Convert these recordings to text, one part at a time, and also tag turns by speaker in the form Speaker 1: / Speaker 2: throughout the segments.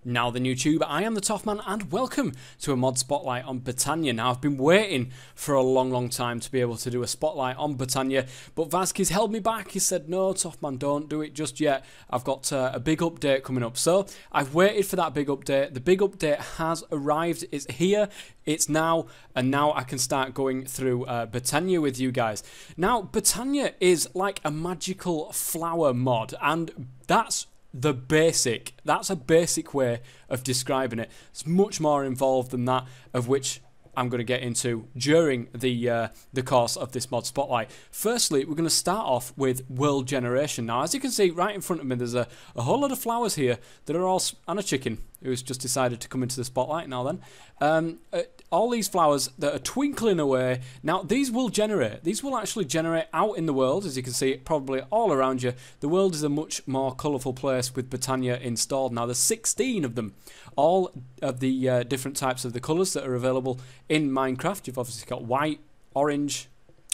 Speaker 1: Now then YouTube, I am the Toffman and welcome to a mod spotlight on Botania. Now I've been waiting for a long time to be able to do a spotlight on Botania, but Vazkii's held me back. He said, no Toffman, don't do it just yet. I've got a big update coming up. So I've waited for that big update. The big update has arrived. It's here. It's now, and now I can start going through Botania with you guys. Now Botania is like a magical flower mod, and that's the basic. That's a basic way of describing it. It's much more involved than that, of which I'm going to get into during the course of this mod spotlight. Firstly, we're going to start off with world generation. Now, as you can see right in front of me, there's a whole lot of flowers here that are all, and a chicken who's just decided to come into the spotlight now then. All these flowers that are twinkling away. Now, these will generate. These will actually generate out in the world, as you can see, probably all around you. The world is a much more colourful place with Botania installed. Now, there's 16 of them. All of the different types of the colours that are available in Minecraft. You've obviously got white, orange,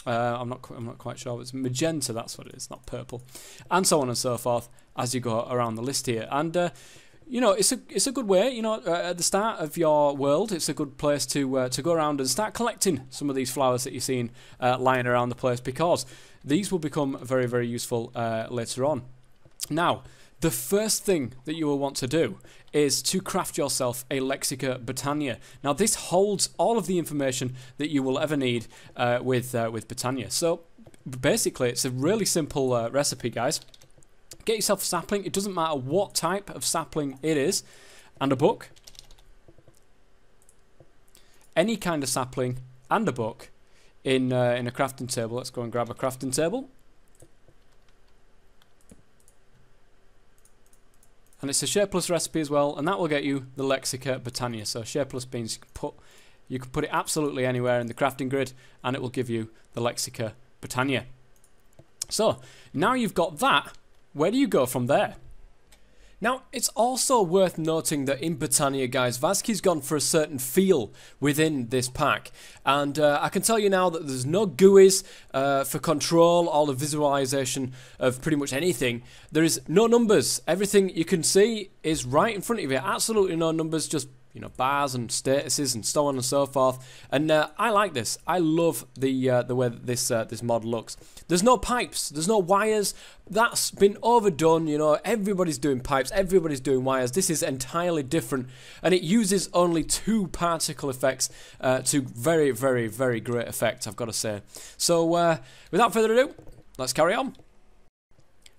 Speaker 1: I'm not quite sure. It's magenta, that's what it is, not purple. And so on and so forth as you go around the list here. And you know, it's a good way. You know, at the start of your world, it's a good place to go around and start collecting some of these flowers that you're seeing lying around the place, because these will become very useful later on. Now, the first thing that you will want to do is to craft yourself a Lexica Botania. Now, this holds all of the information that you will ever need with Botania. So, basically, it's a really simple recipe, guys. Get yourself a sapling. It doesn't matter what type of sapling it is, and a book. Any kind of sapling and a book in a crafting table. Let's go and grab a crafting table. And it's a shapeless recipe as well, and that will get you the Lexica Botania. So shapeless means you can put it absolutely anywhere in the crafting grid, and it will give you the Lexica Botania. So now you've got that. Where do you go from there? Now, it's also worth noting that in Botania, guys, Vazkii's gone for a certain feel within this pack. And I can tell you now that there's no GUIs for control or the visualization of pretty much anything. There is no numbers. Everything you can see is right in front of you. Absolutely no numbers, just, you know, bars and statuses and so on and so forth. And I like this. I love the way that this mod looks. There's no pipes. There's no wires. That's been overdone. You know, everybody's doing pipes. Everybody's doing wires. This is entirely different, and it uses only 2 particle effects to very great effect, I've got to say. So without further ado, let's carry on.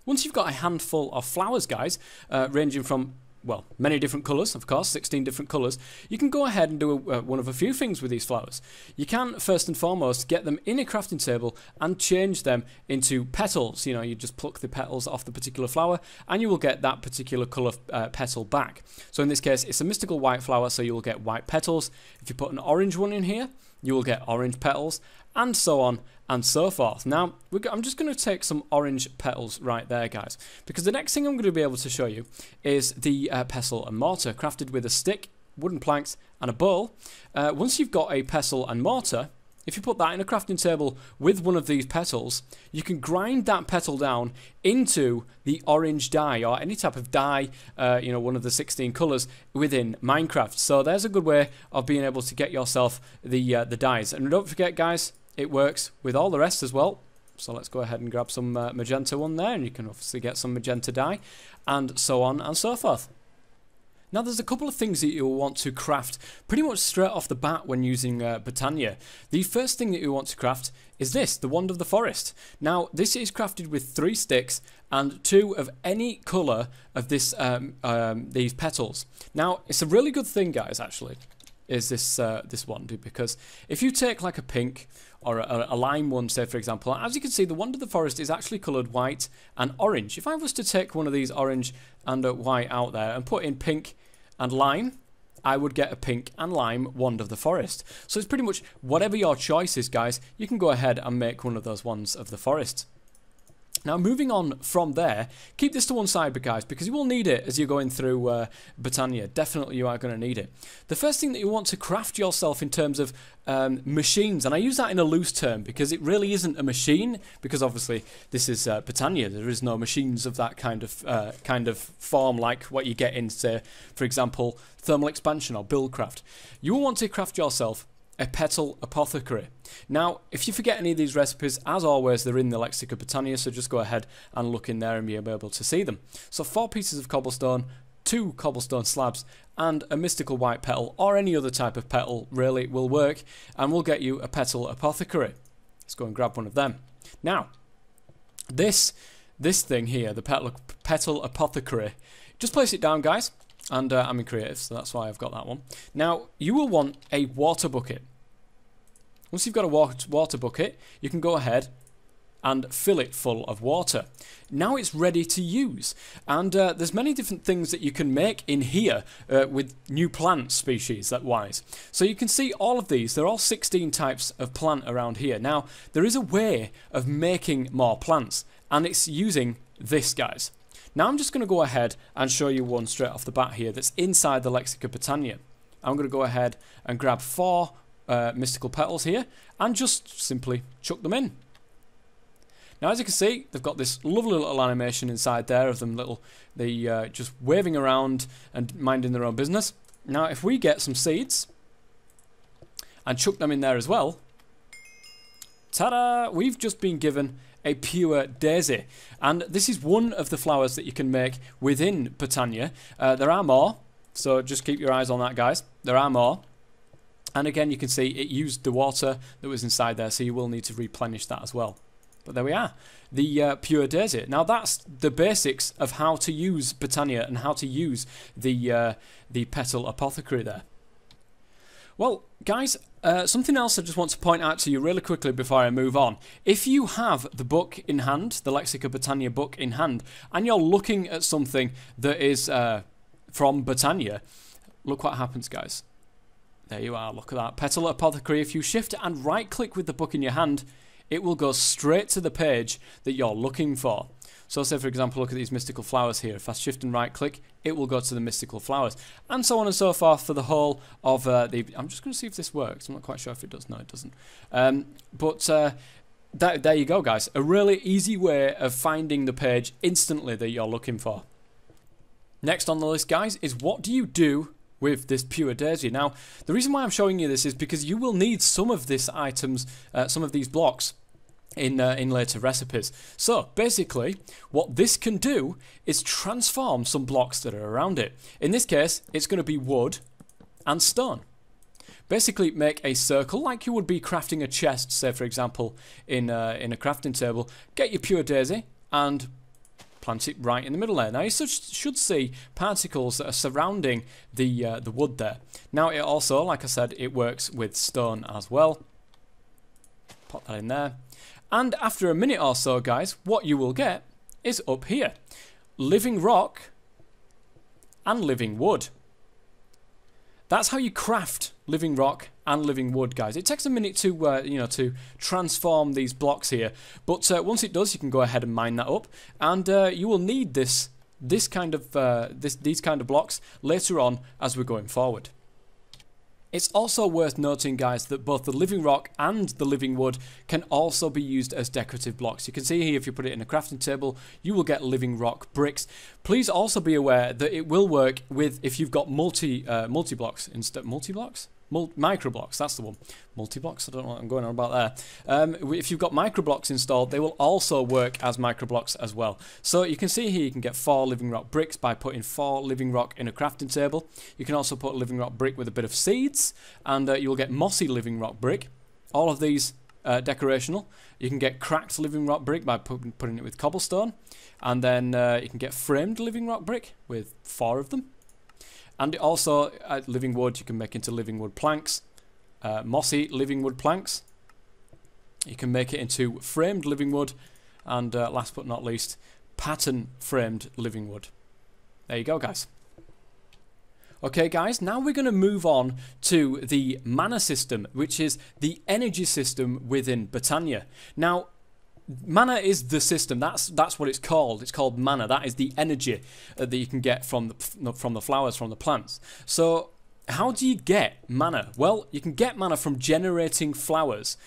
Speaker 1: Once you've got a handful of flowers, guys, ranging from, well, many different colours, of course, 16 different colours, you can go ahead and do one of a few things with these flowers. You can, first and foremost, get them in a crafting table and change them into petals. You know, you just pluck the petals off the particular flower and you will get that particular colour petal back. So in this case, it's a mystical white flower, so you will get white petals. If you put an orange one in here, you will get orange petals, and so on and so forth. Now, I'm just going to take some orange petals right there, guys, because the next thing I'm going to be able to show you is the pestle and mortar, crafted with a stick, wooden planks, and a bowl. Once you've got a pestle and mortar, if you put that in a crafting table with one of these petals, you can grind that petal down into the orange dye, or any type of dye, you know, one of the 16 colours within Minecraft. So there's a good way of being able to get yourself the dyes. And don't forget, guys, it works with all the rest as well. So let's go ahead and grab some magenta one there, and you can obviously get some magenta dye, and so on and so forth. Now, there's a couple of things that you'll want to craft pretty much straight off the bat when using Botania. The first thing that you want to craft is this, the Wand of the Forest. Now, this is crafted with 3 sticks and 2 of any colour of this these petals. Now, it's a really good thing, guys, actually, is this wand, because if you take like a pink or a lime one, say for example, as you can see, the Wand of the Forest is actually coloured white and orange. If I was to take one of these orange and white out there and put in pink and lime, I would get a pink and lime Wand of the Forest. So it's pretty much whatever your choice is, guys, you can go ahead and make one of those Wands of the Forest. Now, moving on from there, keep this to one side, guys, because you will need it as you're going through Botania. Definitely you are going to need it. The first thing that you want to craft yourself in terms of machines, and I use that in a loose term because it really isn't a machine, because obviously this is Botania. There is no machines of that kind of form like what you get in, say, for example, thermal expansion or buildcraft. You will want to craft yourself a petal apothecary. Now, if you forget any of these recipes, as always, they're in the Lexica Botania, so just go ahead and look in there and be able to see them. So 4 pieces of cobblestone, 2 cobblestone slabs, and a mystical white petal, or any other type of petal really will work, and we'll get you a petal apothecary. Let's go and grab one of them. Now, this thing here, the petal apothecary, just place it down, guys. And I'm in creative, so that's why I've got that one. Now, you will want a water bucket. Once you've got a water bucket, you can go ahead and fill it full of water. Now it's ready to use. And there's many different things that you can make in here with new plant species, that wise. So you can see all of these. There are all 16 types of plant around here. Now, there is a way of making more plants, and it's using this, guys. Now I'm just going to go ahead and show you one straight off the bat here that's inside the Lexica Botania. I'm going to go ahead and grab 4 mystical petals here and just simply chuck them in. Now, as you can see, they've got this lovely little animation inside there of them just waving around and minding their own business. Now, if we get some seeds and chuck them in there as well, ta-da! We've just been given a pure daisy, and this is one of the flowers that you can make within Botania. There are more, so just keep your eyes on that, guys. There are more, and again you can see it used the water that was inside there, so you will need to replenish that as well. But there we are, the pure daisy. Now that's the basics of how to use Botania and how to use the petal apothecary there. Well, guys, something else I just want to point out to you really quickly before I move on. If you have the book in hand, the Lexica Botania book in hand, and you're looking at something that is from Botania, look what happens, guys. There you are, look at that. Petal Apothecary. If you shift and right-click with the book in your hand, it will go straight to the page that you're looking for. So say, for example, look at these mystical flowers here. If I shift and right-click, it will go to the mystical flowers. And so on and so forth for the whole of the... I'm just going to see if this works. I'm not quite sure if it does. No, it doesn't. There you go, guys. A really easy way of finding the page instantly that you're looking for. Next on the list, guys, is what do you do with this pure daisy? Now, the reason why I'm showing you this is because you will need some of these items, some of these blocks, in later recipes. So basically what this can do is transform some blocks that are around it. In this case it's going to be wood and stone. Basically make a circle like you would be crafting a chest, say for example in a crafting table. Get your pure daisy and plant it right in the middle there. Now you should see particles that are surrounding the wood there. Now it also, like I said, it works with stone as well. Pop that in there. And after a minute or so, guys, what you will get is up here. Living rock and living wood. That's how you craft living rock and living wood, guys. It takes a minute to, to transform these blocks here. But once it does, you can go ahead and mine that up. And you will need these kind of blocks later on as we're going forward. It's also worth noting, guys, that both the living rock and the living wood can also be used as decorative blocks. You can see here if you put it in a crafting table, you will get living rock bricks. Please also be aware that it will work with if you've got multi-blocks instead. Multi-blocks? Microblocks, that's the one. Multi-blocks, I don't know what I'm going on about there. If you've got microblocks installed, they will also work as microblocks as well. So you can see here you can get 4 living rock bricks by putting 4 living rock in a crafting table. You can also put a living rock brick with a bit of seeds, and you will get mossy living rock brick. All of these decorational. You can get cracked living rock brick by putting it with cobblestone, and then you can get framed living rock brick with 4 of them. And also, living wood, you can make into living wood planks, mossy living wood planks. You can make it into framed living wood, and last but not least, pattern framed living wood. There you go, guys. Okay, guys, now we're going to move on to the mana system, which is the energy system within Botania. Now, mana is the system. That's what it's called. It's called mana. That is the energy that you can get from the flowers, from the plants. So how do you get mana? Well, you can get mana from generating flowers.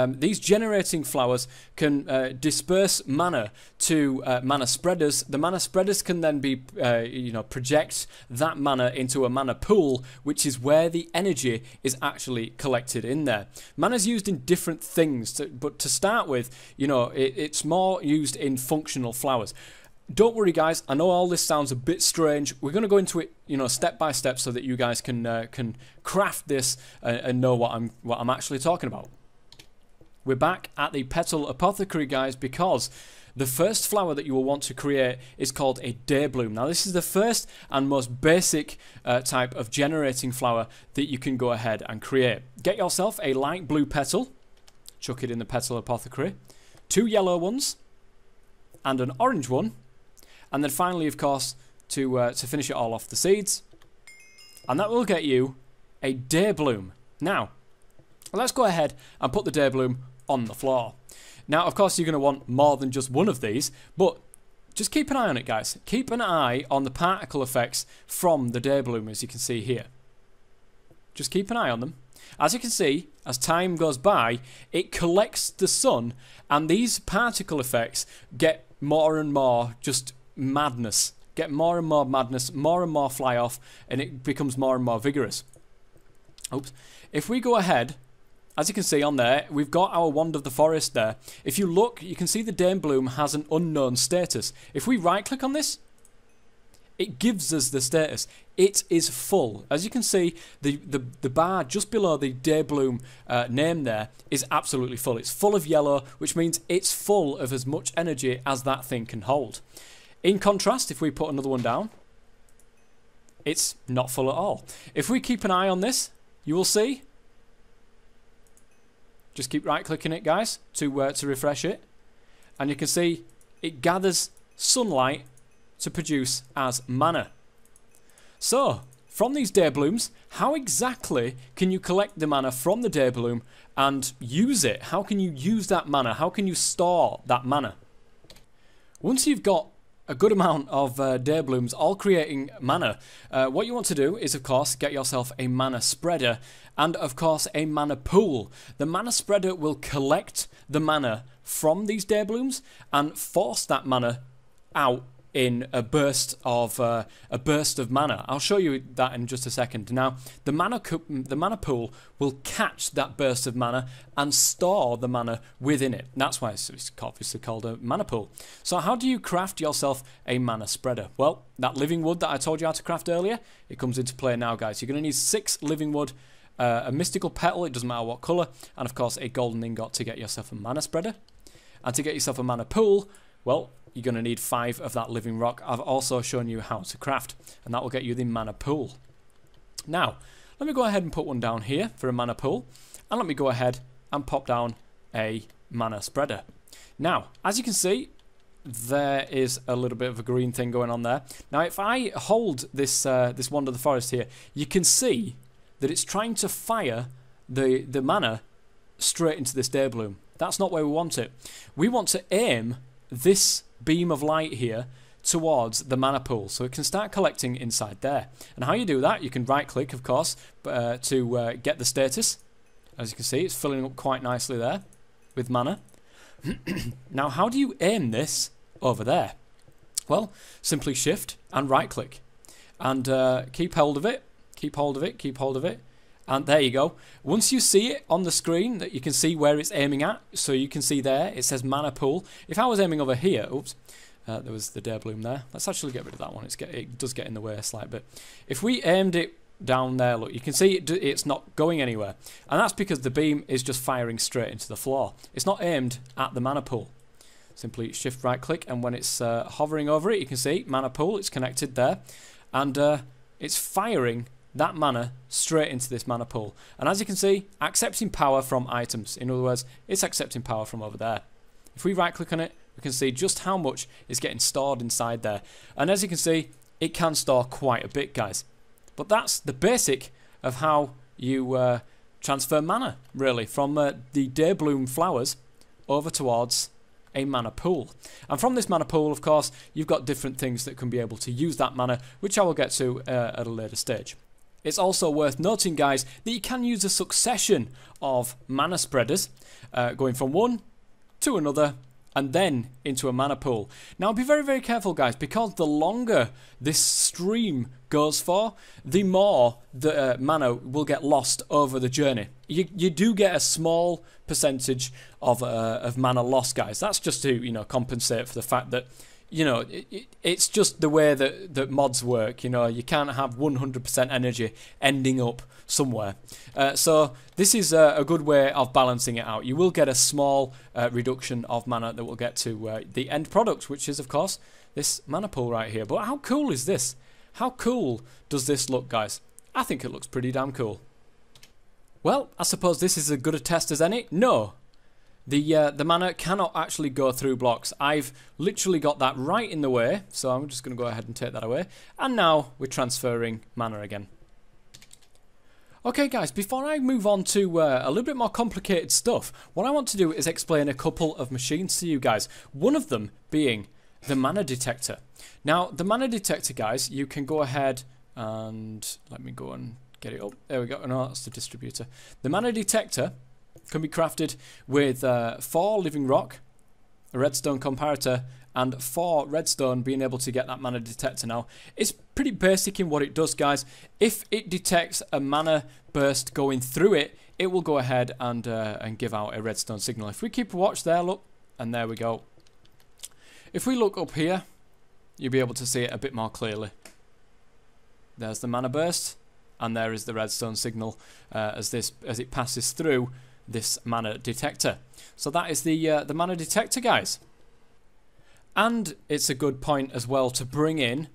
Speaker 1: These generating flowers can disperse mana to mana spreaders. The mana spreaders can then be, project that mana into a mana pool, which is where the energy is actually collected in there. Mana is used in different things, but to start with, it's more used in functional flowers. Don't worry, guys. I know all this sounds a bit strange. We're going to go into it, step by step, so that you guys can craft this and know what I'm actually talking about. We're back at the Petal Apothecary, guys, because the first flower that you will want to create is called a Daybloom. Now, this is the first and most basic type of generating flower that you can go ahead and create. Get yourself a light blue petal. Chuck it in the Petal Apothecary. 2 yellow ones and an orange one. And then finally, of course, to finish it all off, the seeds. And that will get you a Daybloom. Now, let's go ahead and put the Daybloom on the floor. Now, of course, you're going to want more than just one of these, but just keep an eye on it, guys. Keep an eye on the particle effects from the Daybloom, as you can see here. Just keep an eye on them. As you can see, as time goes by, it collects the sun, and these particle effects get more and more just madness. Get more and more madness, more and more fly off, and it becomes more and more vigorous. Oops. If we go ahead, as you can see on there, we've got our Wand of the Forest there. If you look, you can see the Daybloom has an unknown status. If we right click on this, it gives us the status. It is full. As you can see, the bar just below the Daybloom name there is absolutely full. It's full of yellow, which means it's full of as much energy as that thing can hold. In contrast, if we put another one down, it's not full at all. If we keep an eye on this, you will see. Just keep right-clicking it, guys, to refresh it. And you can see it gathers sunlight to produce as mana. So, from these Dayblooms, how exactly can you collect the mana from the Daybloom and use it? How can you use that mana? How can you store that mana? Once you've got a good amount of Dayblooms all creating mana, what you want to do is, of course, get yourself a mana spreader and, of course, a mana pool. The mana spreader will collect the mana from these Dayblooms and force that mana out in a burst of mana. I'll show you that in just a second. Now, the mana pool will catch that burst of mana and store the mana within it. That's why it's obviously called a mana pool. So how do you craft yourself a mana spreader? Well, that living wood that I told you how to craft earlier, it comes into play now, guys. You're going to need 6 living wood, a mystical petal, it doesn't matter what colour, and of course a golden ingot to get yourself a mana spreader. And to get yourself a mana pool, well, you're going to need 5 of that living rock. I've also shown you how to craft, and that will get you the mana pool. Now, let me go ahead and put one down here for a mana pool, and let me go ahead and pop down a mana spreader. Now, as you can see, there is a little bit of a green thing going on there. Now, if I hold this this Wand of the Forest here, you can see that it's trying to fire the mana straight into this Daybloom. That's not where we want it. We want to aim this beam of light here towards the mana pool, so it can start collecting inside there. And how you do that, you can right click, of course, to get the status. As you can see, it's filling up quite nicely there with mana. Now, how do you aim this over there? Well, simply shift and right click and keep hold of it, keep hold of it, keep hold of it. And there you go. Once you see it on the screen, that you can see where it's aiming at. So you can see there, it says mana pool. If I was aiming over here, oops, there was the Daybloom there. Let's actually get rid of that one. It does get in the way a slight bit. If we aimed it down there, look, you can see it's not going anywhere. And that's because the beam is just firing straight into the floor. It's not aimed at the mana pool. Simply shift right click, and when it's hovering over it, you can see mana pool, it's connected there. And it's firing that mana straight into this mana pool. And as you can see, accepting power from items. In other words, it's accepting power from over there. If we right click on it, we can see just how much is getting stored inside there. And as you can see, it can store quite a bit, guys. But that's the basic of how you transfer mana, really, from the Daybloom flowers over towards a mana pool. And from this mana pool, of course, you've got different things that can be able to use that mana, which I will get to at a later stage. It's also worth noting, guys, that you can use a succession of mana spreaders, going from one to another, and then into a mana pool. Now be very, very careful, guys, because the longer this stream goes for, the more the mana will get lost over the journey. You do get a small percentage of mana loss, guys. That's just to, you know, compensate for the fact that, you know, it's just the way that mods work. You know, you can't have 100% energy ending up somewhere. So this is a good way of balancing it out. You will get a small reduction of mana that will get to the end product, which is, of course, this mana pool right here. But how cool is this? How cool does this look, guys? I think it looks pretty damn cool. Well, I suppose this is as good a test as any. No. The mana cannot actually go through blocks. I've literally got that right in the way, so I'm just going to go ahead and take that away. And now we're transferring mana again. Okay, guys, before I move on to a little bit more complicated stuff, what I want to do is explain a couple of machines to you guys. One of them being the mana detector. Now, the mana detector, guys, you can go ahead and let me go and get it up. There we go. No, that's the distributor. The mana detector can be crafted with 4 living rock, a redstone comparator, and 4 redstone, being able to get that mana detector. Now, it's pretty basic in what it does, guys. If it detects a mana burst going through it, it will go ahead and give out a redstone signal. If we keep a watch there, look, and there we go. If we look up here, you'll be able to see it a bit more clearly. There's the mana burst, and there is the redstone signal as it passes through this mana detector. So that is the mana detector, guys. And it's a good point as well to bring in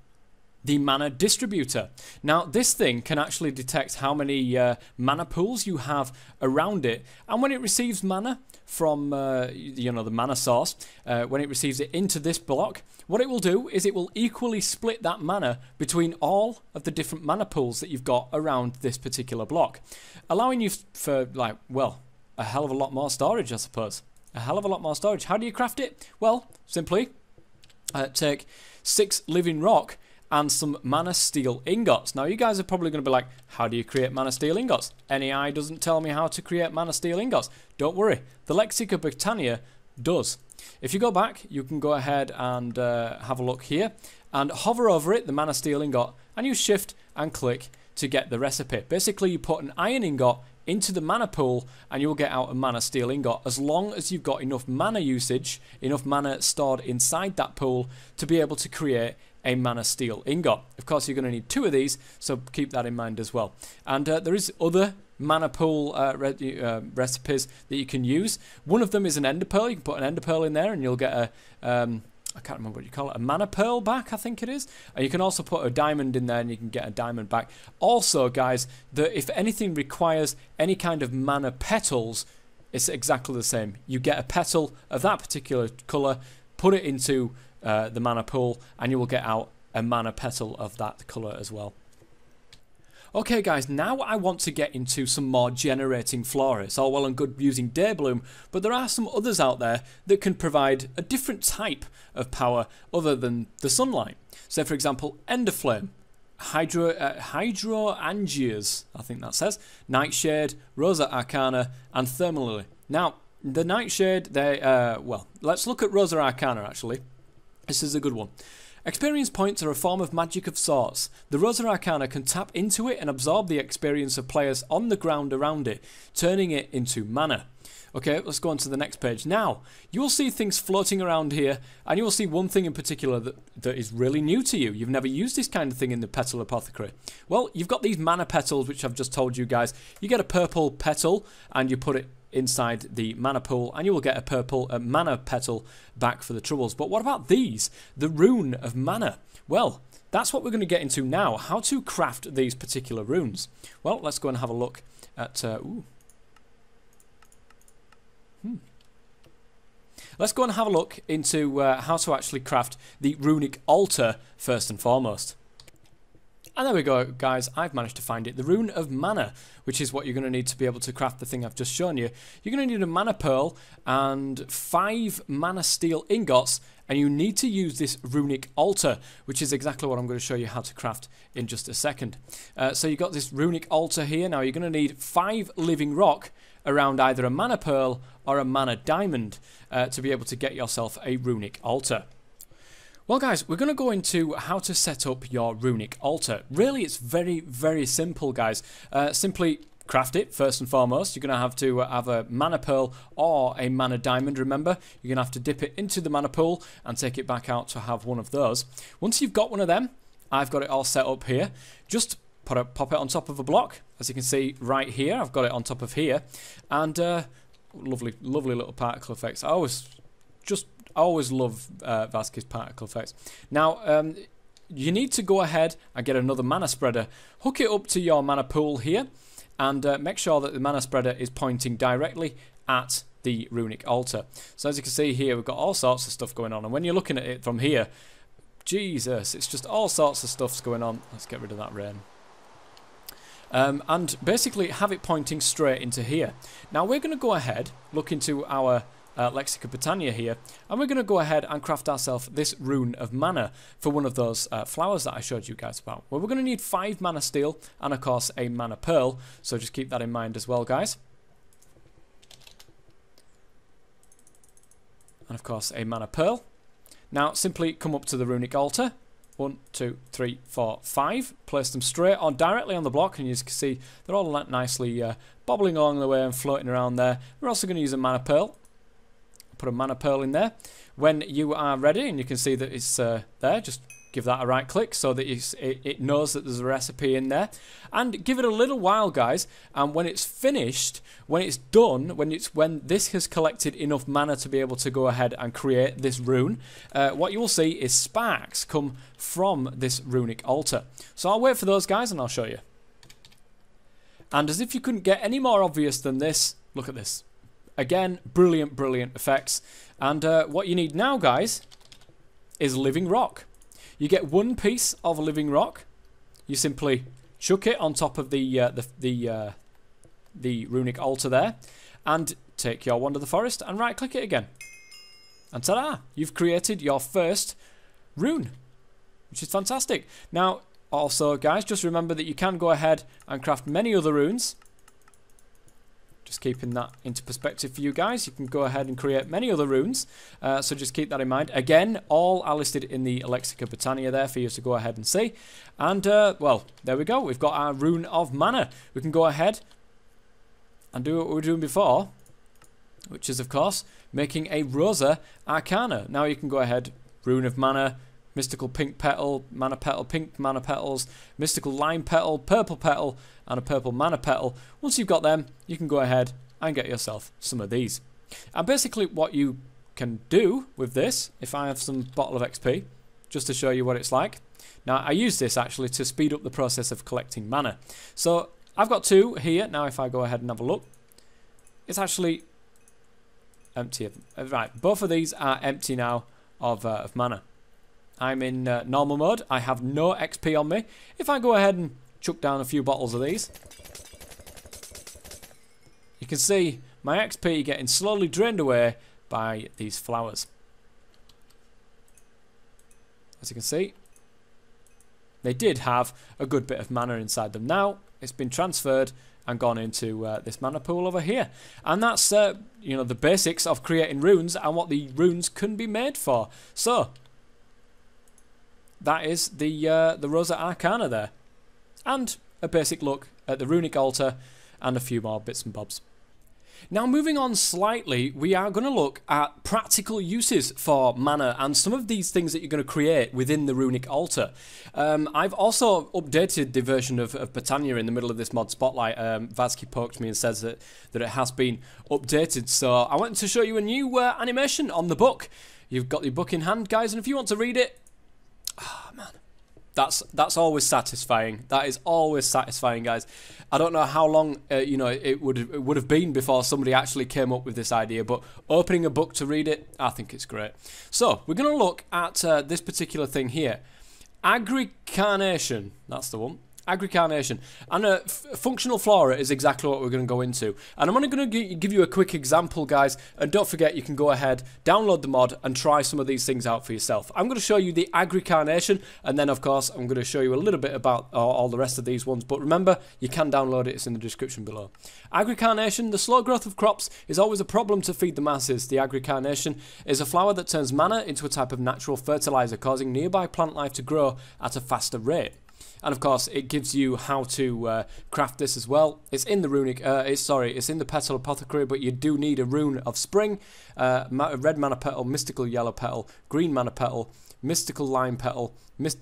Speaker 1: the mana distributor. Now, this thing can actually detect how many mana pools you have around it, and when it receives mana from you know, the mana source, when it receives it into this block, what it will do is it will equally split that mana between all of the different mana pools that you've got around this particular block, allowing you for, like, well, a hell of a lot more storage, I suppose. A hell of a lot more storage. How do you craft it? Well, simply take 6 living rock and some mana steel ingots. Now, you guys are probably going to be like, how do you create mana steel ingots? NAI doesn't tell me how to create mana steel ingots. Don't worry, the Lexica Botania does. If you go back, you can go ahead and have a look here and hover over it, the mana steel ingot, and you shift and click to get the recipe. Basically, you put an iron ingot into the mana pool and you'll get out a mana steel ingot, as long as you've got enough mana usage, enough mana stored inside that pool to be able to create a mana steel ingot. Of course, you're going to need 2 of these, so keep that in mind as well. And there is other mana pool recipes that you can use. One of them is an ender pearl. You can put an ender pearl in there and you'll get a I can't remember what you call it, a mana pearl back, I think it is. And you can also put a diamond in there and you can get a diamond back. Also, guys, if anything requires any kind of mana petals, it's exactly the same. You get a petal of that particular colour, put it into the mana pool, and you will get out a mana petal of that colour as well. Okay, guys, now I want to get into some more generating flora. It's all well and good using Daybloom, but there are some others out there that can provide a different type of power other than the sunlight. So, for example, Enderflame, Hydroangias, I think that says, Nightshade, Rosa Arcana, and Thermalily. Now, the Nightshade, well, let's look at Rosa Arcana, actually. This is a good one. Experience points are a form of magic of sorts. The Rosa Arcana can tap into it and absorb the experience of players on the ground around it, turning it into mana. Okay, let's go on to the next page. Now, you will see things floating around here, and you will see one thing in particular that is really new to you. You've never used this kind of thing in the Petal Apothecary. Well, you've got these mana petals, which I've just told you guys. You get a purple petal, and you put it inside the mana pool, and you will get a purple mana petal back for the troubles. But what about these? The Rune of Mana. Well, that's what we're going to get into now, how to craft these particular runes. Well, let's go and have a look at... Let's go and have a look into how to actually craft the Runic Altar first and foremost. And there we go, guys. I've managed to find it. The Rune of Mana, which is what you're going to need to be able to craft the thing I've just shown you. You're going to need a Mana Pearl and 5 Mana Steel Ingots, and you need to use this Runic Altar, which is exactly what I'm going to show you how to craft in just a second. So you've got this Runic Altar here. Now you're going to need 5 Living Rock around either a Mana Pearl or a Mana Diamond to be able to get yourself a Runic Altar. Well guys, we're going to go into how to set up your Runic Altar. Really, it's very, very simple, guys. Simply craft it, first and foremost. You're going to have a Mana Pearl or a Mana Diamond, remember. You're going to have to dip it into the Mana Pool and take it back out to have one of those. Once you've got one of them, I've got it all set up here. Just pop it on top of a block. As you can see right here, I've got it on top of here. And lovely, lovely little particle effects. I always love Vazkii's particle effects. Now, you need to go ahead and get another mana spreader. Hook it up to your mana pool here, and make sure that the mana spreader is pointing directly at the Runic Altar. So as you can see here, we've got all sorts of stuff going on. And when you're looking at it from here, Jesus, it's just all sorts of stuff's going on. Let's get rid of that rain. And basically have it pointing straight into here. Now we're going to go ahead, look into our Lexica Botania here, and we're going to go ahead and craft ourselves this Rune of Mana for one of those flowers that I showed you guys about. Well, we're going to need 5 Mana Steel and of course a Mana Pearl, so just keep that in mind as well, guys. And of course a Mana Pearl. Now simply come up to the Runic Altar. 1, 2, 3, 4, 5. Place them straight on directly on the block, and you can see they're all nicely bobbling along the way and floating around there. We're also going to use a Mana Pearl. Put a Mana Pearl in there. When you are ready, and you can see that it's there, just give that a right click so that it knows that there's a recipe in there, and give it a little while, guys. And when it's finished, when it's done, when this has collected enough mana to be able to go ahead and create this rune, what you will see is sparks come from this Runic Altar. So I'll wait for those, guys, and I'll show you. And as if you couldn't get any more obvious than this, look at this. Again, brilliant, brilliant effects. And what you need now, guys, is living rock. You get 1 piece of living rock. You simply chuck it on top of the Runic Altar there, and take your Wand of the Forest and right-click it again. And ta-da! You've created your first rune, which is fantastic. Now, also, guys, just remember that you can go ahead and craft many other runes. Just keeping that into perspective for you guys. You can go ahead and create many other runes. So just keep that in mind. Again, all are listed in the Lexica Botania there for you to go ahead and see. And, well, there we go. We've got our Rune of Mana. We can go ahead and do what we were doing before, which is, of course, making a Rosa Arcana. Now you can go ahead, Rune of Mana, Mystical Pink Petal, Mana Petal, Pink Mana Petals, Mystical Lime Petal, Purple Petal, and a Purple Mana Petal. Once you've got them, you can go ahead and get yourself some of these. And basically what you can do with this, if I have some bottle of XP, just to show you what it's like. Now I use this actually to speed up the process of collecting mana. So I've got 2 here. Now if I go ahead and have a look, it's actually empty. Right, both of these are empty now of mana. I'm in normal mode. I have no XP on me. If I go ahead and chuck down a few bottles of these, you can see my XP getting slowly drained away by these flowers. As you can see, they did have a good bit of mana inside them. Now it's been transferred and gone into this mana pool over here, and that's you know, the basics of creating runes and what the runes can be made for. So that is the Rosa Arcana there, and a basic look at the Runic Altar and a few more bits and bobs. Now moving on slightly, we are going to look at practical uses for mana and some of these things that you're going to create within the Runic Altar. I've also updated the version of Botania in the middle of this mod spotlight. Vazkii poked me and says that it has been updated, so I wanted to show you a new animation on the book. You've got the book in hand, guys, and if you want to read it, oh man, that's always satisfying. That is always satisfying, guys. I don't know how long you know, it would have been before somebody actually came up with this idea, but opening a book to read it, I think it's great. So we're going to look at this particular thing here. Agricarnation, that's the one. Agricarnation. And functional flora is exactly what we're going to go into. And I'm only going to give you a quick example, guys. And don't forget, you can go ahead, download the mod, and try some of these things out for yourself. I'm going to show you the Agricarnation, and then, of course, I'm going to show you a little bit about all the rest of these ones. But remember, you can download it. It's in the description below. Agricarnation. The slow growth of crops is always a problem to feed the masses. The Agricarnation is a flower that turns manna into a type of natural fertilizer, causing nearby plant life to grow at a faster rate. And of course, it gives you how to craft this as well. It's in the runic. It's in the petal apothecary, but you do need a rune of spring, red mana petal, mystical yellow petal, green mana petal, mystical lime petal,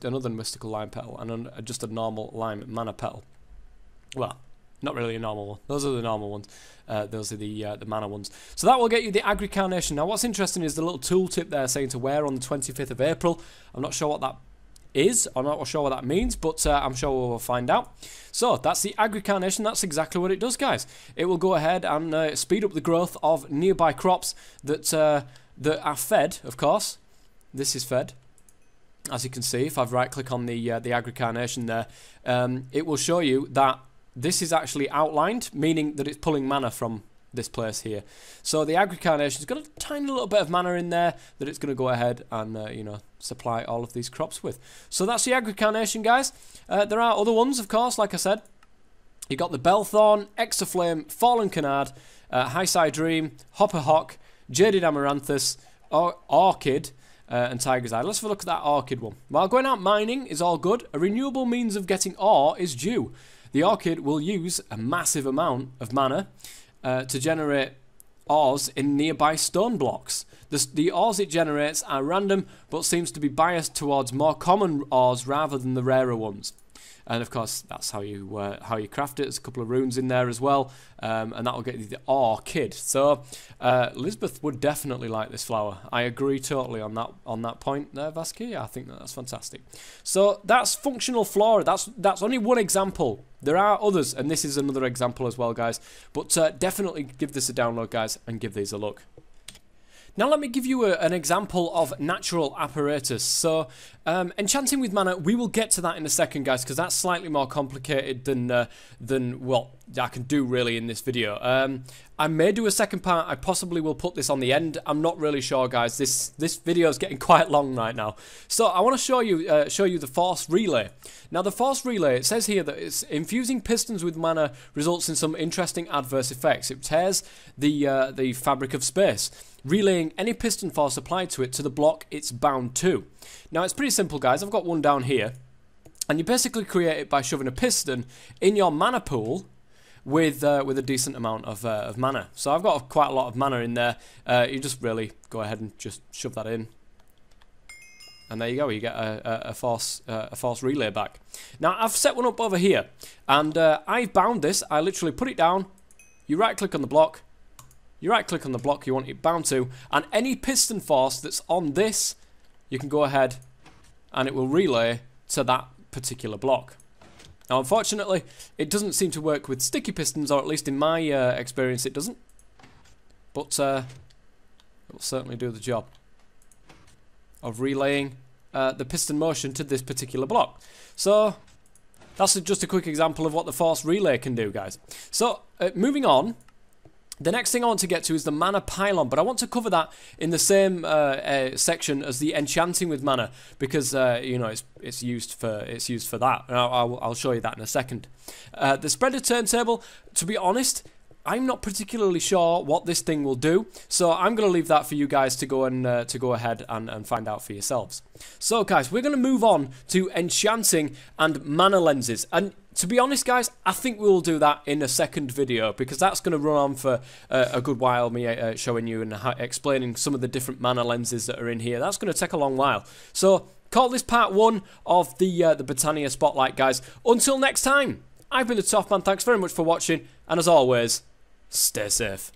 Speaker 1: another mystical lime petal, and just a normal lime mana petal. Well, not really a normal one. Those are the normal ones. Those are the mana ones. So that will get you the Agricarnation. Now, what's interesting is the little tooltip there saying to wear on the 25th of April. I'm not sure what that is. I'm not sure what that means, but I'm sure we'll find out. So that's the Agricarnation. That's exactly what it does, guys. It will go ahead and speed up the growth of nearby crops that are fed, of course. This is fed. As you can see, if I right click on the Agricarnation there, it will show you that this is actually outlined, meaning that it's pulling mana from this place here. So the Agricarnation's got a tiny little bit of mana in there that it's going to go ahead and you know, supply all of these crops with. So that's the Agricarnation, guys. There are other ones, of course, like I said. You got the Bellthorn, Exaflame, Fallen Canard, High Side Dream, Hopper Hawk, Jaded Amaranthus, Orchid, and Tiger's Eye. Let's have a look at that Orchid one. While going out mining is all good, a renewable means of getting ore is due. The Orchid will use a massive amount of mana to generate ores in nearby stone blocks. The ores it generates are random, but seems to be biased towards more common ores rather than the rarer ones. And of course, that's how you craft it. There's a couple of runes in there as well, and that will get you the Orchid. So Elizabeth would definitely like this flower. I agree totally on that point there, Vazkii. I think that's fantastic. So that's functional flora. That's only one example. There are others, and this is another example as well, guys. But definitely give this a download, guys, and give these a look. Now let me give you an example of natural apparatus. So enchanting with mana, we will get to that in a second, guys, because that's slightly more complicated than what I can do really in this video. I may do a second part. I possibly will put this on the end. I'm not really sure, guys. This video is getting quite long right now. So I want to show you the Force Relay. Now the Force Relay, it says here that it's infusing pistons with mana results in some interesting adverse effects. It tears the fabric of space, relaying any piston force applied to it to the block it's bound to. Now it's pretty simple, guys. I've got one down here, and you basically create it by shoving a piston in your mana pool with a decent amount of mana. So I've got quite a lot of mana in there. You just really go ahead and just shove that in, and there you go. You get a force relay back. Now I've set one up over here, and I've bound this. I literally put it down. You right click on the block. You right click on the block you want it bound to, and any piston force that's on this, you can go ahead and it will relay to that particular block. Now unfortunately, it doesn't seem to work with sticky pistons, or at least in my experience it doesn't. But it will certainly do the job of relaying the piston motion to this particular block. So that's just a quick example of what the Force Relay can do, guys. So moving on. The next thing I want to get to is the Mana Pylon, but I want to cover that in the same section as the Enchanting with Mana, because you know, it's used for that. And I'll show you that in a second. The Spreader Turntable, to be honest, I'm not particularly sure what this thing will do, so I'm going to leave that for you guys to go ahead and find out for yourselves. So guys, we're going to move on to enchanting and mana lenses, and to be honest, guys, I think we will do that in a second video, because that's going to run on for a good while, me showing you and explaining some of the different mana lenses that are in here. That's going to take a long while. So call this part 1 of the Botania Spotlight, guys. Until next time, I've been the Top Man. Thanks very much for watching, and as always, stay safe.